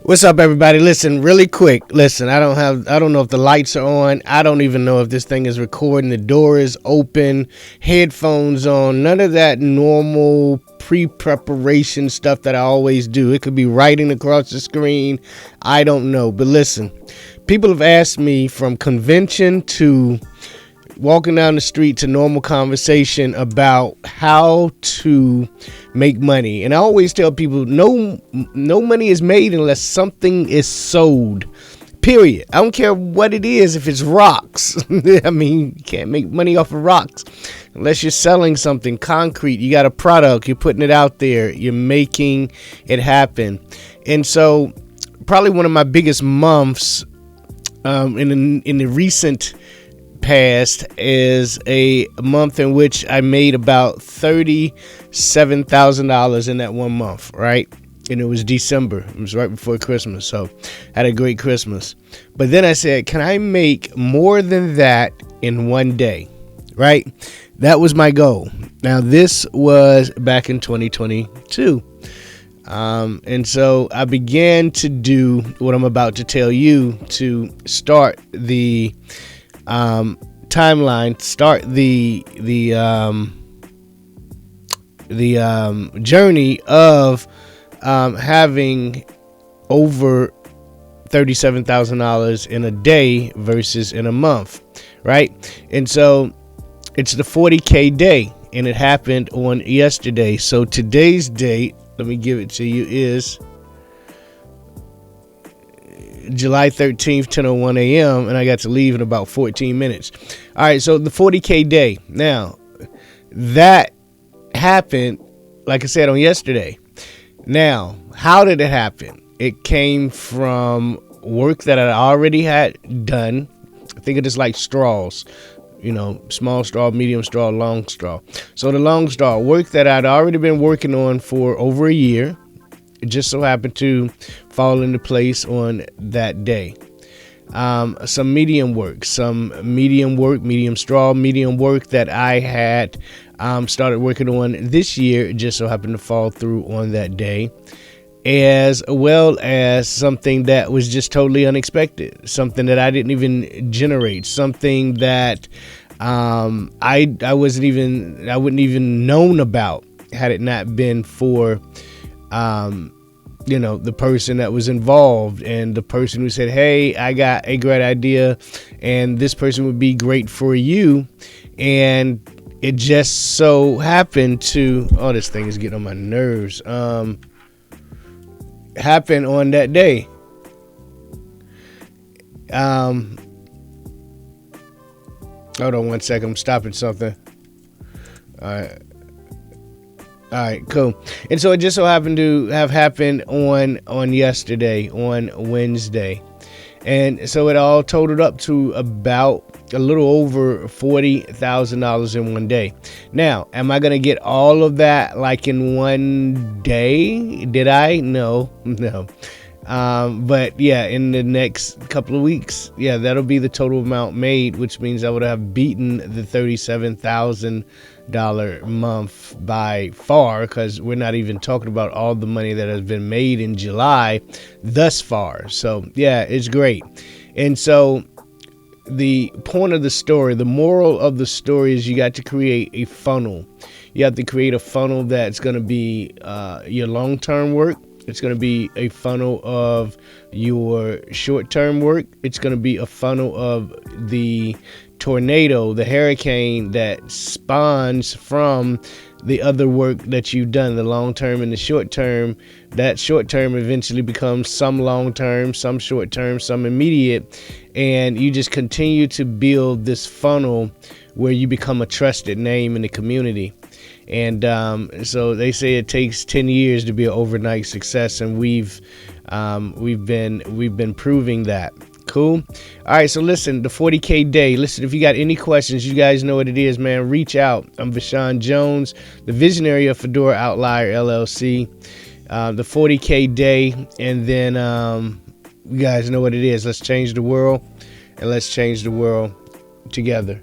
What's up, everybody? Listen, really quick. Listen, I don't know if the lights are on. I don't even know if this thing is recording. The door is open, headphones on, none of that normal pre-preparation stuff that I always do. It could be writing across the screen. I don't know. But listen, people have asked me from convention to walking down the street to normal conversation about how to make money. And I always tell people no money is made unless something is sold. Period. I don't care what it is. If it's rocks, I mean, you can't make money off of rocks unless you're selling something concrete. You got a product, you're putting it out there, you're making it happen. And so probably one of my biggest months in the recent past is a month in which I made about $37,000 in that one month, right? And it was December. It was right before Christmas, so I had a great Christmas. But then I said, can I make more than that in one day, right? That was my goal. Now, this was back in 2022. And so I began to do what I'm about to tell you to start the timeline, start the journey of having over $37,000 in a day versus in a month, right? And so it's the 40K day, and it happened on yesterday. So today's date, let me give it to you, is July 13th, 10:01 a.m., and I got to leave in about 14 minutes. All right, so the 40K day. Now, that happened, like I said, on yesterday. Now, how did it happen? It came from work that I already had done. I think of this like straws, small straw, medium straw, long straw. So the long straw, work that I'd already been working on for over a year. It just so happened to fall into place on that day. Some medium work, medium straw, medium work that I had started working on this year. It just so happened to fall through on that day, as well as something that was just totally unexpected, something that I didn't even generate, something that I wouldn't even known about had it not been for the person that was involved and the person who said, hey, I got a great idea and this person would be great for you. And it just so happened to, this thing is getting on my nerves, happen on that day. Hold on one second. I'm stopping something. All right, cool. And so it just so happened to have happened on yesterday, on Wednesday. And so it all totaled up to about a little over $40,000 in one day. Now, am I going to get all of that like in one day? Did I? No. But yeah, in the next couple of weeks, that'll be the total amount made, which means I would have beaten the $37,000 month by far, because we're not even talking about all the money that has been made in July thus far. So yeah, it's great. And so the point of the story, the moral of the story, is you got to create a funnel. You have to create a funnel that's going to be your long-term work. It's going to be a funnel of your short-term work. It's going to be a funnel of the tornado, the hurricane that spawns from the other work that you've done, the long-term and the short-term. That short-term eventually becomes some long-term, some short-term, some immediate. And you just continue to build this funnel where you become a trusted name in the community. And so they say it takes 10 years to be an overnight success, and we've been proving that. Cool. All right, so listen, the 40K day. Listen, if you got any questions, you guys know what it is, man. Reach out. I'm Vashawn Jones, the visionary of Fedora Outlier LLC. The 40K day, and then you guys know what it is. Let's change the world, and let's change the world together.